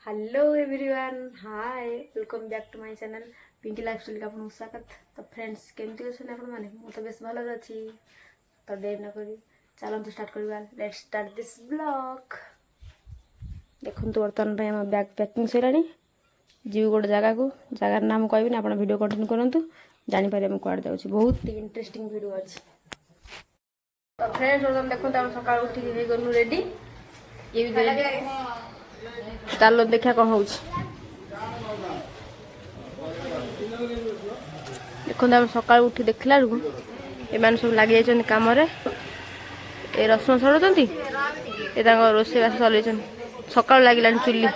Hello everyone, hi welcome back to my channel Pinky Lifestyle का आपको स्वागत। तो फ्रेंड्स केमती अच्छे आपण मैंने तो बेस भल अच्छी। तो देर न करी चलते स्टार्ट करवा। Let's start this blog. देखो बर्तमान आम बैग पैकिंग सर जीव गोटे जगह को जगार नाम कहबी आप वीडियो कंटिन्यू करूँ जापर आम कड़े जाऊँ। बहुत इंटरेस्टिंग वीडियो अच्छे। तो फ्रेंड्स बर्तमान देखते आम सका उठिक गलु रेडी। ये भी चलो देखा कौन हो। देखो आम सका उठी देखला एम सब लगे कम ए रसुण छड़ुंट ये रोषे बास चल सका लगे चुली।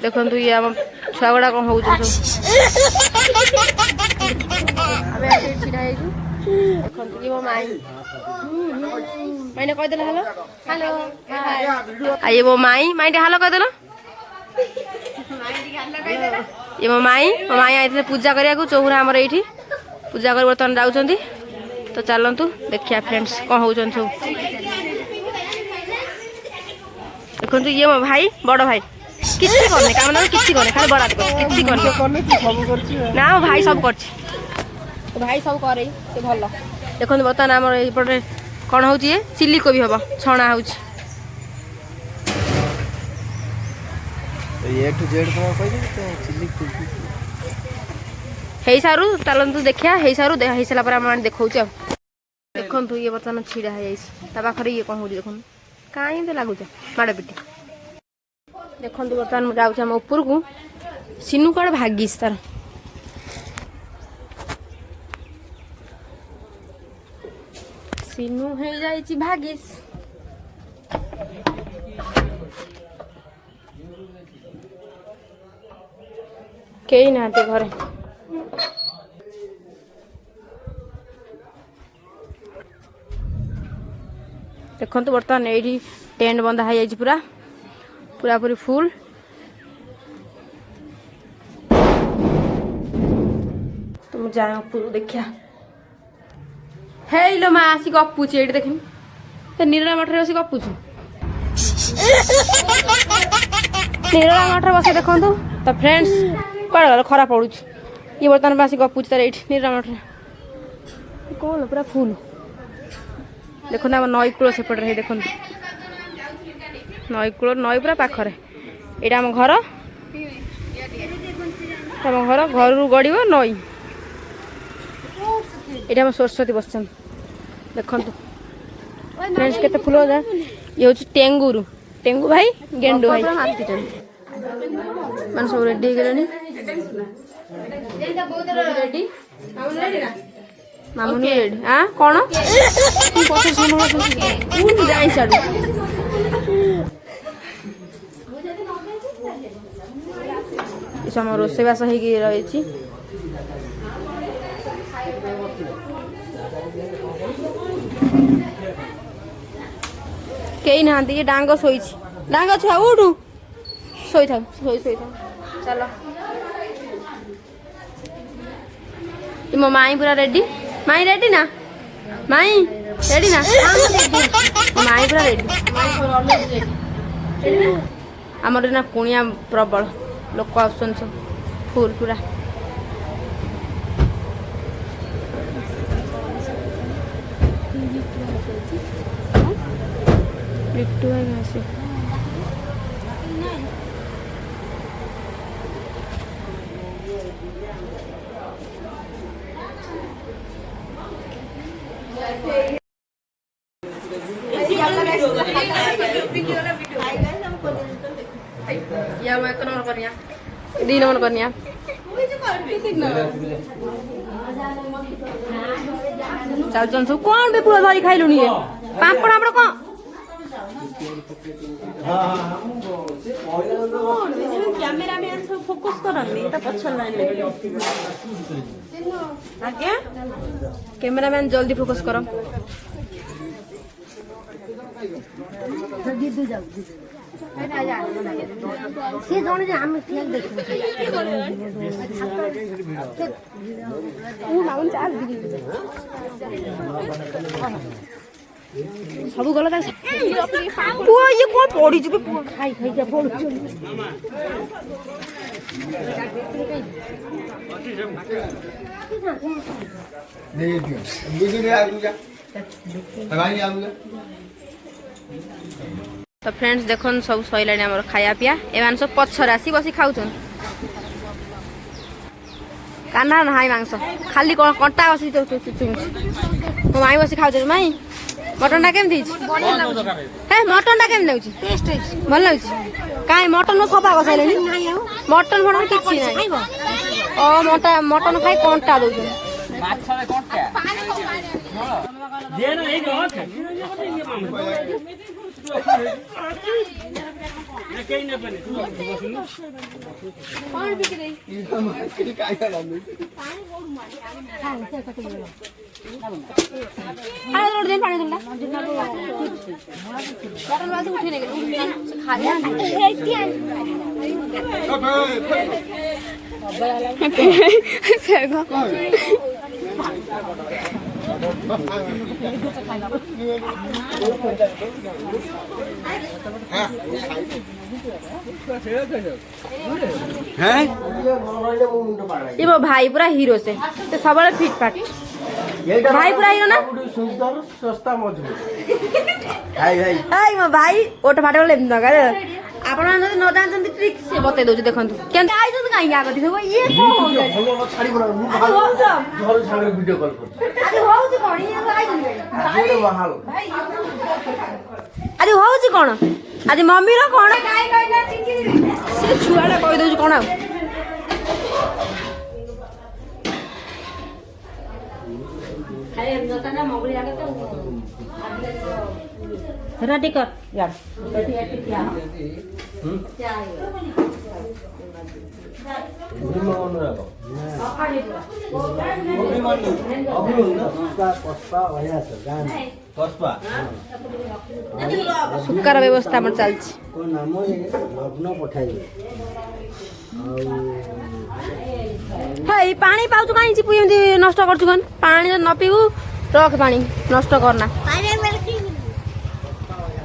देखो ये आम छुआ गुड़ा कौन हो देखो ये मो माई मैंने कहदेल हेलो हेलो ये मो माई माई हेलो कहदेल। ये मो माई आई पूजा करिया चौरा आमर ये पूजा कर बर्तमान जाऊँ। तो चलतु देखिया फ्रेंड्स कौन हो सब। देखो ये मो भाई बड़ भाई किसी करने काम ना किसी करने खाली बड़ा किसी करने ना भाई सब कर भाई सब करे से भल। देखो बर्तमान आम ये कौन हो चिली कोबी हम छणा हो सारू चलतु देखिया हो सारू हो सारा आम देखा। देखु ये बर्तमान छिड़ा हो पाखे ये कौन हो देखो कहीं तो लगुच माड़ पिटी। देखो बर्तमान मुझे जाऊँ आम उपर को सिनू कड़े भागिस तार सिनू हो जाइए भागिस। कई ना घरे देखो बर्तमान ये टेंट बंधा हो जाए पूरा पूरा पूरी फुल। तो मुझे जाए ऊपर देखिया हेलो माँ आसी गपुची ये देख नीरा मठर बस गपुच नीरा मठर बस देखो। तो फ्रेंड्स कड़े गल खरा पड़ू ये बर्तमान आसी गपुच तार ये नीरा मठर कौन पूरा फुल। देखो आम नई कूल सेपटे देखो नई कूल नई पूरा पाखरे यहाँ आम घर घर गड़ नई ये आम सरस्वती बस देखु फ्रेंड्स के फुल ये हूँ टेंगुरु टेंगु भाई गेंडू भाई मान सब रेडी रेडी मामुनी रेडी हाँ कौन जाए साड़ू आम रोषेबास हो रही। कई ना ये डांग शोई डांग छुआ उठू शोई था चलो। मो माई पूरा रेडी माई रेडी ना माई रेडी ना माई पूरा रेडी आमर ना कुणिया प्रबल लोक आसन सब फुल पूरा। लिट्टू है घास या मैं एक नंबर करनिया दी नंबर करनिया चल चल सब कौन बे पूरा धरी खाइलु नहीं पापड़ आपड़ कौन कैमेरा मैन सब फोकस करनी ता पछल लाइन आज्ञा कैमेरा मैन जल्दी फोकस करो। ସେ ଜଣେ ଯେ ଆମେ ଠିଆ ଦେଖିବୁ ସବୁ ଗଲା ପୁଅ ଇଏ କଣ ପଡିଯିବେ ପୁଅ ଖାଇ ଖାଇକା ପଡୁଛୁ तो फ्रेंड्स देखो सब सैला आम खाया पिया एम सब पछर आसी बस खाऊ कान्हा ना मांस खाली कंटा बस मो माई बस खाऊ माई मटन टा केमती हे मटन टा केमती लाଗୁଛି ଭଲ ଲାଗୁଛି କାଇଁ ମଟନ ସଫା କରିସାଇଲେଣି ମଟନ ଫଟନ କିଛି ନାହିଁ ଓ ମଟନ ଖାଇ କଣ୍ଟା ଦଉଛନ୍ତି ମାଛରେ କଣ୍ଟା ଦେନ ଏଇ କଣ କେଇ ନ ବନେ କଣ ବିକି ଦେଇ ମାର୍କେଟ କାଇ ଲାଗୁଛି ପାଣି ବୋଡ ମାରି ହଁ ସେ କଟି ଗଲା हां रोड दिन पानी तुला बटन वाली उठी नहीं खाया ये भाई पूरा हीरो से सब फिट फाट भाई पूरा हीरो ना सुंदर सस्ता मजबूत हाय हाय हाय मो भाई ओट फाटे बोले न कर आपण न जानचंती ट्रिक से बते दउ देखंतु केन आइ जंत काई आ गति सब ये को भलो छाड़ी बना मु घर छाड़ी वीडियो कॉल कर अरे होउची कोन ये आइ जंत भाई बहाल अरे होउची कोन आज मम्मी रो कोन काई कहना टिकी से छुआडा कहि दउ कोन रेडी कर यार सुकार व्यवस्था चलती पानी पाऊँ कहीं नष्ट कर पानी न पीबू रख पानी नष्ट करना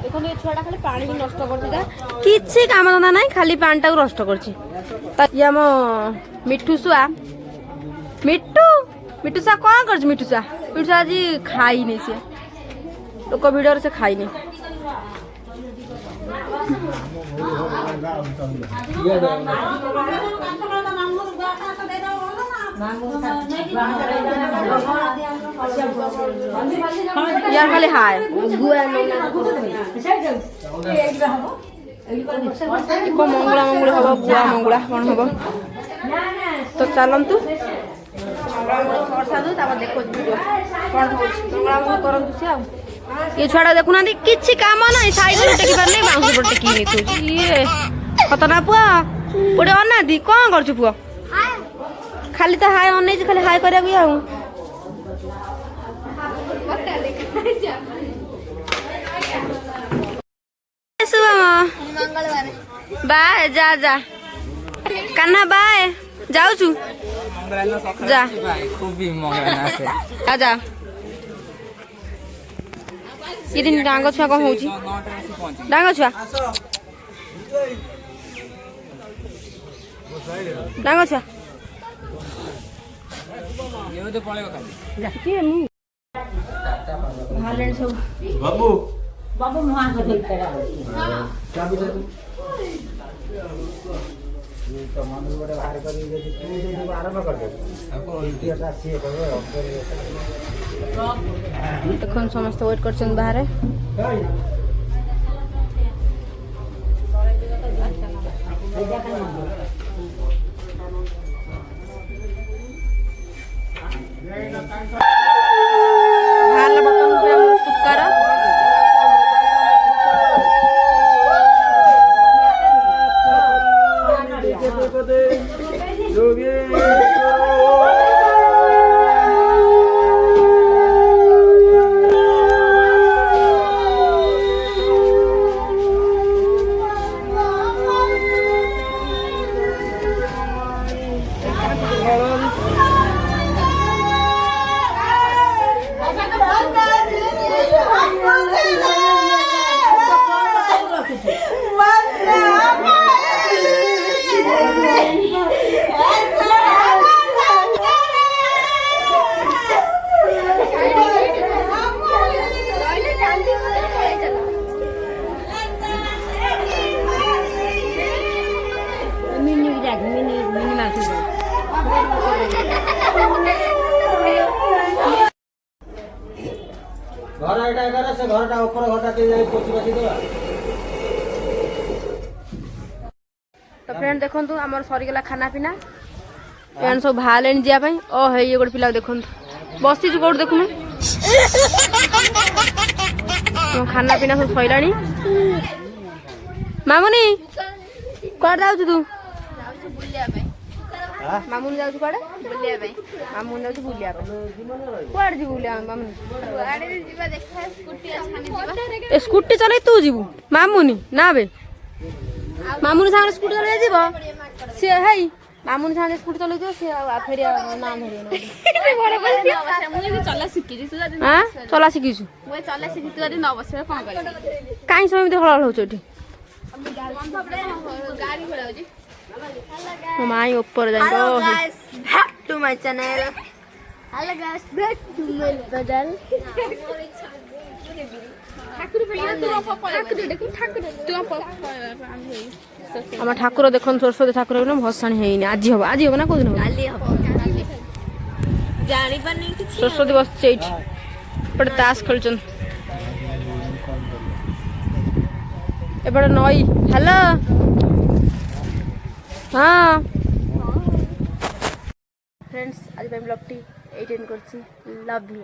देखो ये छुआ खाली पानी भी नष्ट कर किसी काम धंदा ना खाली पानी टाक नष्ट कर मिठू छुआ मिठू मिठू छुआ कौन कर मिठू छुआ आज खाई नहीं सी लोक भिड़ से खाई नहीं यार खाली हाय को मंगला मंगल हम बुआ मंगला कौन हम तो चलतु देखो कौन मंगला मंगल करतु से ये छुआ देखुना किसी काम ना साइकेल टेकी पार नहीं बाउंस पर टेकी ये खतना पुआ गोटे अना दी कौन कर पुआ खाली तो हाय अन खाली हाय करा बाय जा जा कान्हा बाय जाऊ जा जा ये डांग छुआ कौन हो डांग छुआ डांग छुआ बाबू बाबू देखो समस्त वेट कर बाहर सुकार से घरटा ऊपर घरटा के जाई पोछी पाछी देबा तो फ्रेंड देखंतु हमर सरी गेला खाना पीना एन सब भालेन जिया पई ओ हे ये गोट पिला देखंतु बसी छु कोड देखुनु तो खाना पीना सब सइलानी मामुनी कोड जाउ तू मामुनी जाउ कोड बुलिया पई मामुनी जाउ बुलिया पई कोड जी बुलिया मामुनी गाड़ी जीवा देखा स्कूटी आछानी जीवा स्कूटी चले तू जीवु मामुनी ना बे मामुनी सामने स्कूटी चले जीवो से हेई मामुनी सामने स्कूटी चले जीवो से आ फेरि नाम धरियो बड़े बड़े मुई भी चला सिखि जी तू जदी हां चला सिखि छु मुई चला सिखि तू जदी न बसे कोन करी काई समय में हळ होछ एठी गाड़ी भड़ा होजी माई ऊपर जाई तो back to my channel hello guys back to my channel Thakur भैया तू ठाकुर देखो ठाकुर तू हम ठाकुर देखन सरस्वती ठाकुर न भसाणी हेइनी आज हो ना को दिन काली हो जानी पर नहीं सरस्वती बस चेट पर ताश खेलचन एबड़ नई हेलो हाँ फ्रेंड्स आज ब्लॉग टी 18 करছি लव यू